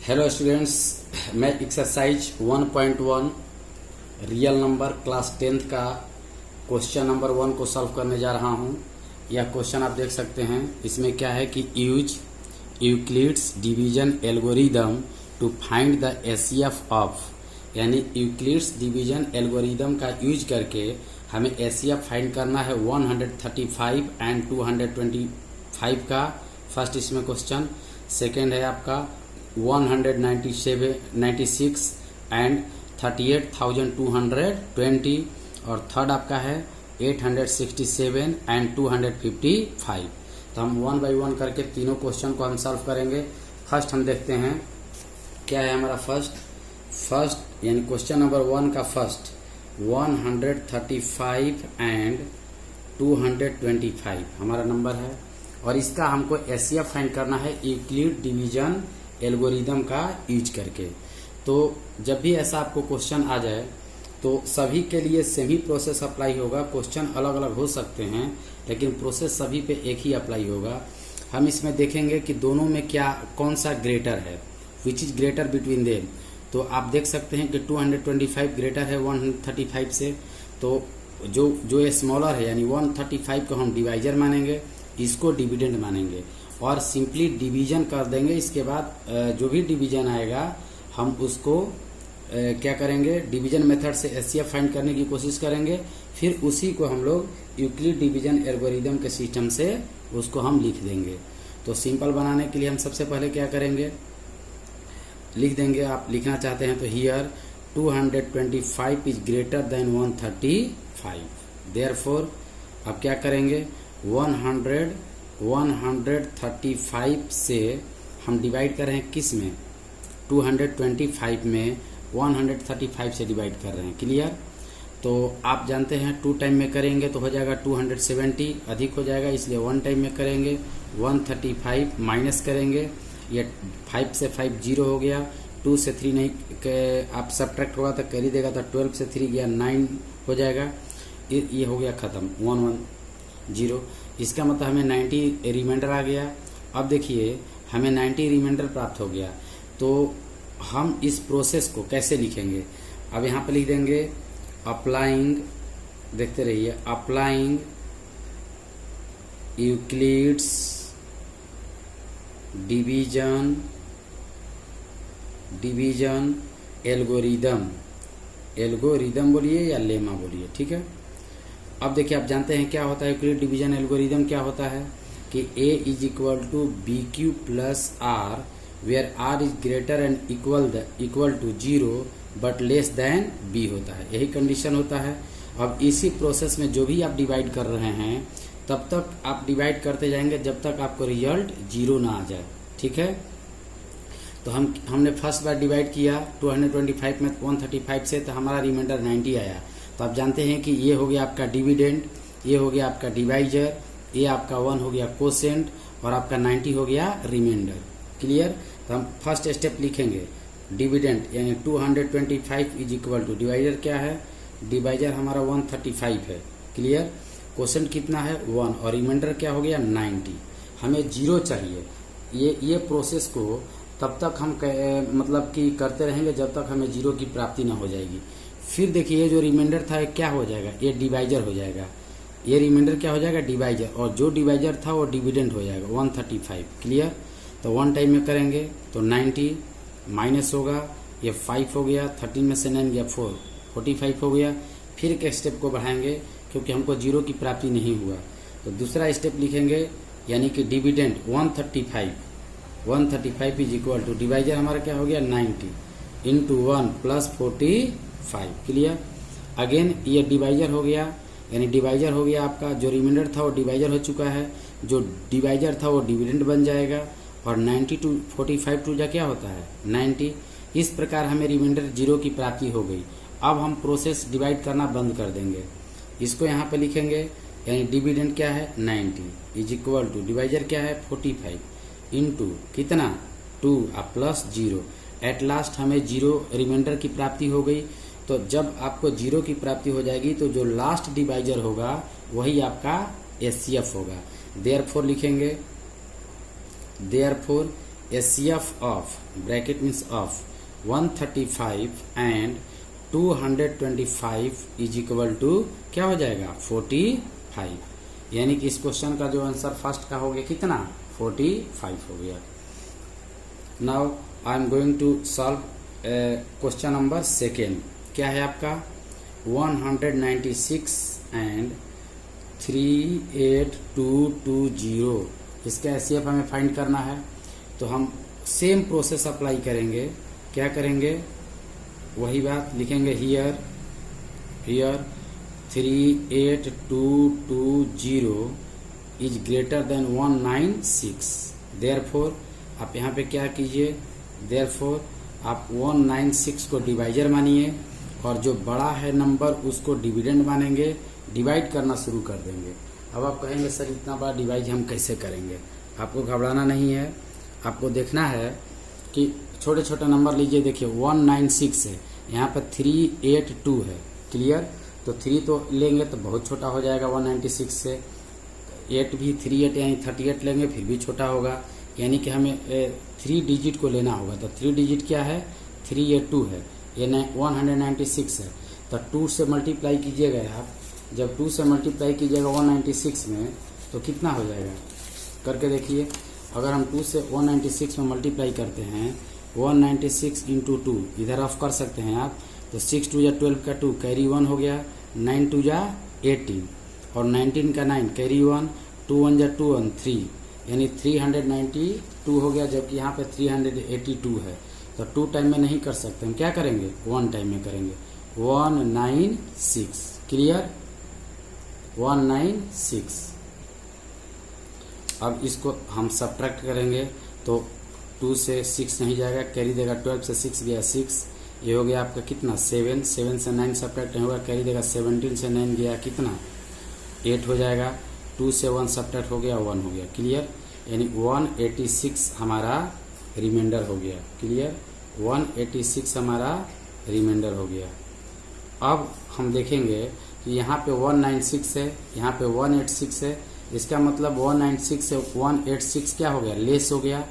Hello students, मैं exercise 1.1 real number class 10th का question number 1 को सॉल्व करने जा रहा हूं। यह क्वेश्चन आप देख सकते हैं। इसमें क्या है कि use Euclid's division algorithm to find the HCF of, यानी यूक्लिड्स डिवीजन एल्गोरिदम का यूज करके हमें एचसीएफ फाइंड करना है 135 एंड 225 का। फर्स्ट इसमें क्वेश्चन। सेकेंड है आपका 196 एंड 38,220 और थर्ड आपका है 867 एंड 255। तो हम वन बाय वन करके तीनों क्वेश्चन को हम सॉल्व करेंगे। फर्स्ट हम देखते हैं क्या है हमारा फर्स्ट यानी क्वेश्चन नंबर 1 का फर्स्ट 135 एंड 225 हमारा नंबर है और इसका हमको एचसीएफ फाइंड करना है यूक्लिड डिवीजन एल्गोरिदम का यूज करके। तो जब भी ऐसा आपको क्वेश्चन आ जाए तो सभी के लिए सेम ही प्रोसेस अप्लाई होगा। क्वेश्चन अलग अलग हो सकते हैं लेकिन प्रोसेस सभी पे एक ही अप्लाई होगा। हम इसमें देखेंगे कि दोनों में कौन सा ग्रेटर है, which is greater between them. तो आप देख सकते हैं कि 225 ग्रेटर है 135 से। तो जो स्मॉलर है यानी 135 को हम डिवाइजर मानेंगे, इसको डिविडेंड मानेंगे और सिंपली डिवीजन कर देंगे। इसके बाद जो भी डिवीजन आएगा हम उसको क्या करेंगे, डिवीजन मेथड से एचसीएफ फाइंड करने की कोशिश करेंगे। फिर उसी को हम लोग यूक्लिड डिवीजन एल्गोरिदम के सिस्टम से उसको हम लिख देंगे। तो सिंपल बनाने के लिए हम सबसे पहले क्या करेंगे, लिख देंगे। आप लिखना चाहते हैं तो here 225 is greater than 135। Therefore अब क्या करेंगे, 135 से हम डिवाइड कर रहे हैं किस में, 225 में 135 से डिवाइड कर रहे हैं। क्लियर। तो आप जानते हैं 2 टाइम में करेंगे तो हो जाएगा 270, अधिक हो जाएगा इसलिए 1 टाइम में करेंगे। 135 माइनस करेंगे, ये 5 से 5 0 हो गया। 2 से 3 नहीं आप सब्ट्रैक्ट होगा तो कैरी देगा, तो 12 से 3 गया 9 हो जाएगा। ये हो गया खत्म 110। इसका मतलब हमें 90 रिमाइंडर आ गया। अब देखिए हमें 90 रिमाइंडर प्राप्त हो गया। तो हम इस प्रोसेस को कैसे लिखेंगे, अब यहाँ पे लिख देंगे अप्लाइंग, देखते रहिए, अप्लाइंग यूक्लिड्स डिवीजन एल्गोरिदम बोलिए या लेमा बोलिए, ठीक है। अब देखिए आप जानते हैं क्या होता है यूक्लिड डिवीजन एल्गोरिदम, क्या होता है कि A is equal to B Q plus R where R is greater and equal to 0 but less than B होता है, यही कंडीशन होता है। अब इसी प्रोसेस में जो भी आप डिवाइड कर रहे हैं तब तक आप डिवाइड करते जाएंगे जब तक आपको रिजल्ट 0 ना आ जाए, ठीक है। तो हमने फर्स्ट बार डिवाइड किया 225 में 135 से, तो हमारा रिमाइंडर 90 आया। तो आप जानते हैं कि ये हो गया आपका डिविडेंड, ये हो गया आपका डिवाइजर, ये आपका 1 हो गया कोसेंट और आपका 90 हो गया रिमाइंडर। क्लियर। तो हम फर्स्ट स्टेप लिखेंगे डिविडेंड यानी 225 इज इक्वल टू, डिवाइजर क्या है, डिवाइजर हमारा 135 है। क्लियर। कोसेंट कितना है 1 और रिमाइंडर क्या हो गया 90। हमें 0 चाहिए। ये प्रोसेस को तब तक हम मतलब कि करते रहेंगे जब तक हमें 0 की प्राप्ति ना हो जाएगी। फिर देखिए ये जो रिमाइंडर था क्या हो जाएगा, ये डिवाइजर हो जाएगा। ये रिमाइंडर क्या हो जाएगा, डिवाइजर, और जो डिवाइजर था वो डिविडेंड हो जाएगा 135। क्लियर। तो 1 टाइम में करेंगे तो 90 माइनस होगा, ये 5 हो गया, 13 में से 9 गया 4, 45 हो गया। फिर एक स्टेप को बढ़ाएंगे क्योंकि हमको 0 की प्राप्ति नहीं हुआ। तो दूसरा स्टेप लिखेंगे यानी कि dividend 135 is equal to, divisor हमारा क्या हो गया 90 इंटू 1 प्लस 45। क्लियर। अगेन ये डिवाइजर हो गया, यानी डिवाइजर हो गया आपका, जो रिमाइंडर था वो डिवाइजर हो चुका है, जो डिवाइजर था वो डिविडेंड बन जाएगा। और 90 टू 45 टू जा क्या होता है 90। इस प्रकार हमें रिमाइंडर 0 की प्राप्ति हो गई। अब हम प्रोसेस डिवाइड करना बंद कर देंगे, इसको यहाँ पे लिखेंगे यानी डिविडेंड क्या है 90 इज इक्वल टू, डिवाइजर क्या है 45 इंटू कितना 2 प्लस 0। एट लास्ट हमें 0 रिमाइंडर की प्राप्ति हो गई। तो जब आपको 0 की प्राप्ति हो जाएगी तो जो लास्ट डिवाइजर होगा वही आपका एचसीएफ होगा। देयरफॉर लिखेंगे, therefore HCF of bracket means of 135 and 225 is equal to क्या हो जाएगा 45। यानी कि इस क्वेश्चन का जो आंसर फर्स्ट का हो गया कितना 45 हो गया। Now I am going to solve question number second. क्या है आपका 196 एंड 38220 इसका एचसीएफ हमें फाइंड करना है। तो हम सेम प्रोसेस अप्लाई करेंगे। क्या करेंगे वही बात लिखेंगे here 38220 is greater than 196। Therefore आप यहाँ पे क्या कीजिए देयरफॉर आप 196 को डिवाइजर मानिए और जो बड़ा है नंबर उसको डिविडेंड मानेंगे, डिवाइड करना शुरू कर देंगे। अब आप कहेंगे सर इतना बड़ा डिवाइड हम कैसे करेंगे। आपको घबराना नहीं है, आपको देखना है कि छोटे छोटे नंबर लीजिए। देखिए 196 है, यहाँ पर 382 है, क्लियर। तो 3 तो लेंगे तो बहुत छोटा हो जाएगा 196 से, 8 भी 38 यानी 38 लेंगे फिर भी छोटा होगा। यानी कि हमें 3 डिजिट को लेना होगा। तो 3 डिजिट क्या है 382 है, ये 196 है। तो 2 से मल्टीप्लाई कीजिएगा आप, जब 2 से मल्टीप्लाई कीजिएगा 196 में तो कितना हो जाएगा करके देखिए। अगर हम 2 से 196 में मल्टीप्लाई करते हैं 196 इंटू 2 इधर ऑफ कर सकते हैं आप। तो 6 2 या 12 का 2 कैरी 1 हो गया, 9 2 या 18 और 19 का 9 कैरी 1, 2 1 या 2 1 3 यानी 392 हो गया। जबकि यहाँ पे 382 है। तो 2 टाइम में नहीं कर सकते, हम क्या करेंगे 1 टाइम में करेंगे 196, क्लियर 196। अब इसको हम सब्ट्रैक्ट करेंगे तो 2 से 6 नहीं जाएगा, कैरी देगा 12 से 6 गया 6, ये हो गया आपका कितना 7, 7 से 9 सब्ट्रैक्ट नहीं होगा, कैरी देगा 17 से 9 गया कितना 8 हो जाएगा, 2 से 1 सब्ट्रैक्ट हो गया 1 हो गया, क्लियर। यानी 186 हमारा रिमाइंडर हो गया, क्लियर 186 हमारा रिमाइंडर हो गया। अब हम देखेंगे कि यहाँ पे 196 है, यहाँ पे 186 है, इसका मतलब 196 से 186 क्या हो गया लेस हो गया।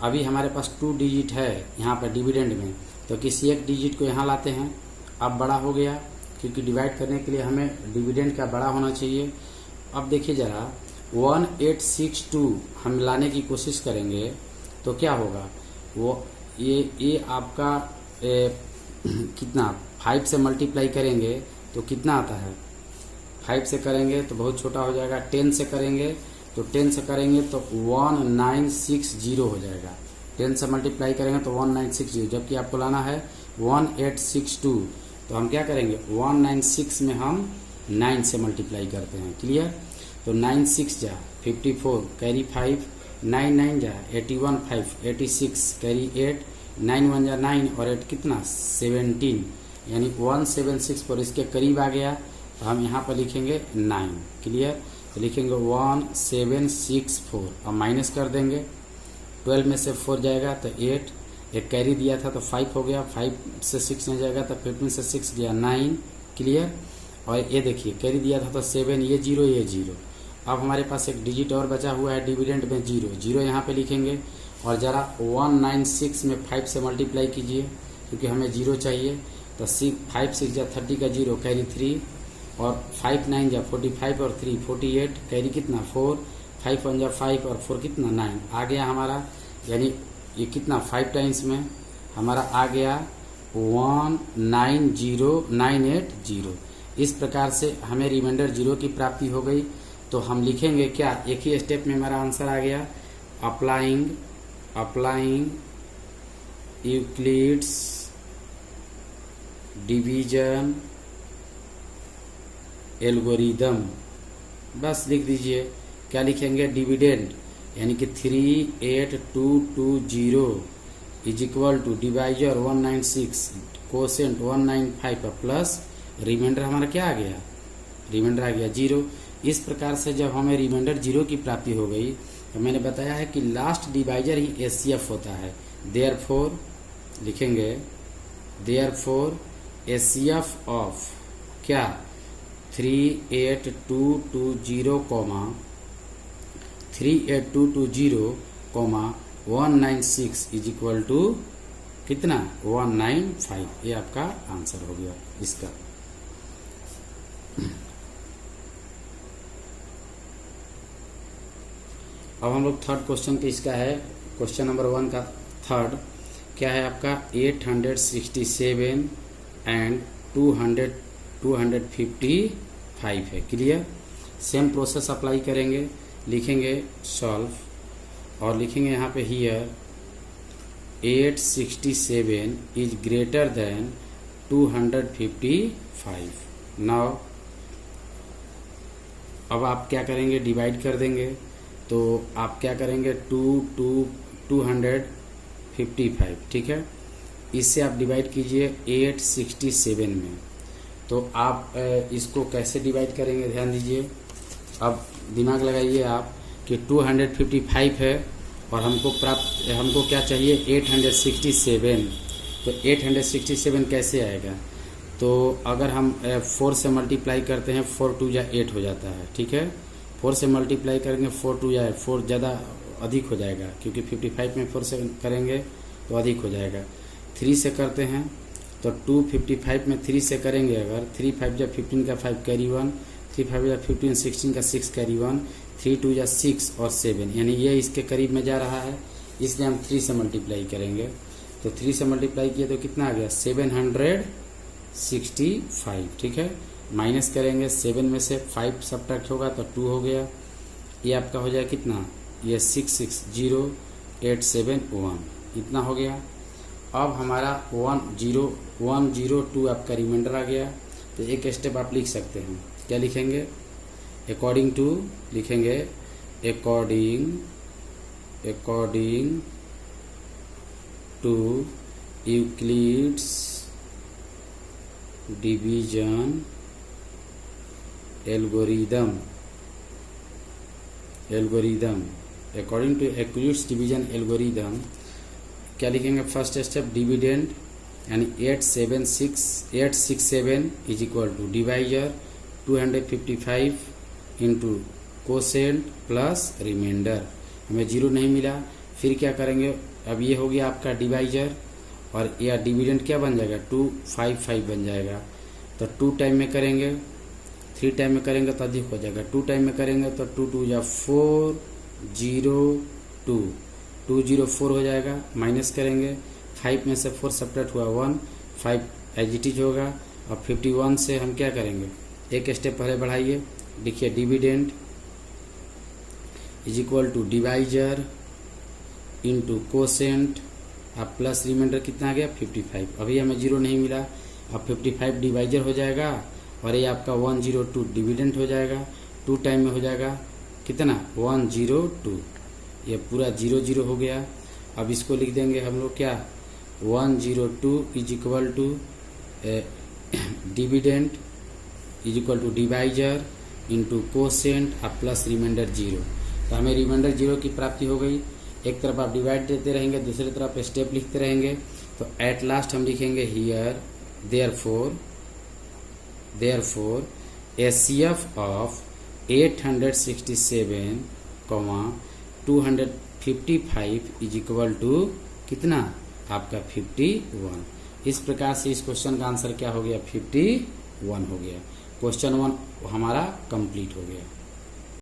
अभी हमारे पास 2 डिजिट है यहाँ पर डिविडेंड में, तो किसी एक डिजिट को यहाँ लाते हैं, अब बड़ा हो गया क्योंकि डिवाइड करने के लिए हमें डिविडेंड का बड़ा होना चाहिए। अब देखिए ज़रा 1862 हम लाने की कोशिश करेंगे तो क्या होगा वो ये आपका कितना 5 से मल्टीप्लाई करेंगे तो कितना आता है 5 से करेंगे तो बहुत छोटा हो जाएगा, 10 से करेंगे तो 10 से करेंगे तो 1960 हो जाएगा, 10 से मल्टीप्लाई करेंगे तो 1960, जबकि आपको लाना है 1862। तो हम क्या करेंगे 196 में हम 9 से मल्टीप्लाई करते हैं, क्लियर। तो 9 6 जा 54 कैरी 5, 9 9 जा 81 5 86 कैरी 8, 9 1 जा 9 और 8 कितना 17 यानी 176 पर इसके करीब आ गया। तो हम यहाँ पर लिखेंगे 9, क्लियर। तो लिखेंगे 1764 और माइनस कर देंगे, 12 में से 4 जाएगा तो 8, एक कैरी दिया था तो 5 हो गया, 5 से 6 नहीं जाएगा तो 15 से 6 गया 9, क्लियर। और ये देखिए कैरी दिया था तो 7, ये 0 ये 0। अब हमारे पास एक डिजिट और बचा हुआ है डिविडेंड में 0, 0 यहाँ पे लिखेंगे और ज़रा 196 में 5 से मल्टीप्लाई कीजिए क्योंकि हमें 0 चाहिए। तो 5 6 जा 30 का 0 कैरी 3 और 5 9 जा 45 और 3 48 कैरी कितना 4, 5 1 जा 5 और 4 कितना 9 आ गया हमारा। यानी ये कितना 5 टाइम्स में हमारा आ गया 190980। इस प्रकार से हमें रिमाइंडर 0 की प्राप्ति हो गई। तो हम लिखेंगे क्या, एक ही स्टेप में हमारा आंसर आ गया, अप्लाइंग यूक्लिड्स डिवीजन एल्गोरिदम। बस लिख दीजिए, क्या लिखेंगे डिविडेंड यानी कि 38220 is equal to divisor 196 quotient 195 plus remainder हमारा क्या आ गया, रिमाइंडर आ गया 0। इस प्रकार से जब हमें रिमाइंडर 0 की प्राप्ति हो गई तो मैंने बताया है कि लास्ट डिवाइजर ही एचसीएफ होता है। देयरफॉर लिखेंगे देयरफॉर एचसीएफ ऑफ क्या 38220 382220 196 इज इक्वल टू कितना 195। ये आपका आंसर हो गया इसका। अब हम लोग थर्ड क्वेश्चन के इसका है, क्वेश्चन नंबर 1 का थर्ड क्या है आपका 867 एंड 255 है। क्लियर। सेम प्रोसेस अप्लाई करेंगे, लिखेंगे सॉल्व और लिखेंगे यहाँ पे here 867 is greater than 255। Now अब आप क्या करेंगे, डिवाइड कर देंगे। तो आप क्या करेंगे 255, ठीक है। इससे आप डिवाइड कीजिए 867 में। तो आप इसको कैसे डिवाइड करेंगे ध्यान दीजिए। अब दिमाग लगाइए आप कि 255 है और हमको क्या चाहिए 867। तो 867 कैसे आएगा, तो अगर हम 4 से मल्टीप्लाई करते हैं 4 2 या 8 हो जाता है, ठीक है। 4 से मल्टीप्लाई करेंगे 4 2 या 4 ज़्यादा अधिक हो जाएगा, क्योंकि 55 में 4 से करेंगे तो अधिक हो जाएगा। 3 से करते हैं तो 255 में 3 से करेंगे अगर 3 5 या 15 का 5 कैरी 1, 3 5 या 15 16 का 6 कैरी 1, 3 2 या 6 और 7, यानी ये इसके करीब में जा रहा है, इसलिए हम 3 से मल्टीप्लाई करेंगे। तो 3 से मल्टीप्लाई किए तो कितना आ गया 765, ठीक है। माइनस करेंगे 7 में से 5 सब्ट्रैक्ट होगा तो 2 हो गया। ये आपका हो जाए कितना, ये 660871 इतना हो गया। अब हमारा 10102 आपका रिमाइंडर आ गया। तो एक स्टेप आप लिख सकते हैं, क्या लिखेंगे अकॉर्डिंग टू, लिखेंगे according to Euclid's division algorithm according to Euclid's division algorithm क्या लिखेंगे फर्स्ट स्टेप डिविडेंड यानी 867 is equal to divisor 255 into quotient plus remainder. हमें 0 नहीं मिला, फिर क्या करेंगे, अब ये हो गया आपका डिवाइजर और यह डिविडेंड क्या बन जाएगा 255 बन जाएगा। तो 2 टाइम में करेंगे, 3 टाइम में करेंगे तो अधिक हो जाएगा, 2 टाइम में करेंगे तो 2 2 या 402 204 हो जाएगा। माइनस करेंगे 5 में से 4 सब्ट्रैक्ट हुआ 1, 5 एजिटिज होगा। और 51 से हम क्या करेंगे, एक स्टेप पहले बढ़ाइए, लिखिए dividend is equal to divisor into quotient अब प्लस रिमाइंडर कितना आ गया 55। अभी हमें 0 नहीं मिला, अब 55 डिवाइजर हो जाएगा और ये आपका 102 डिविडेंड हो जाएगा। 2 टाइम में हो जाएगा कितना 102, ये पूरा 0 हो गया। अब इसको लिख देंगे हम लोग क्या 102 is equal to dividend is equal to divisor into quotient अब प्लस रिमाइंडर 0। तो हमें रिमाइंडर 0 की प्राप्ति हो गई। एक तरफ आप डिवाइड देते रहेंगे, दूसरी तरफ स्टेप लिखते रहेंगे। तो एट लास्ट हम लिखेंगे here therefore HCF of 867, 255 is equal to कितना आपका 51। इस प्रकार से इस क्वेश्चन का आंसर क्या हो गया 51 हो गया। क्वेश्चन 1 हमारा कंप्लीट हो गया।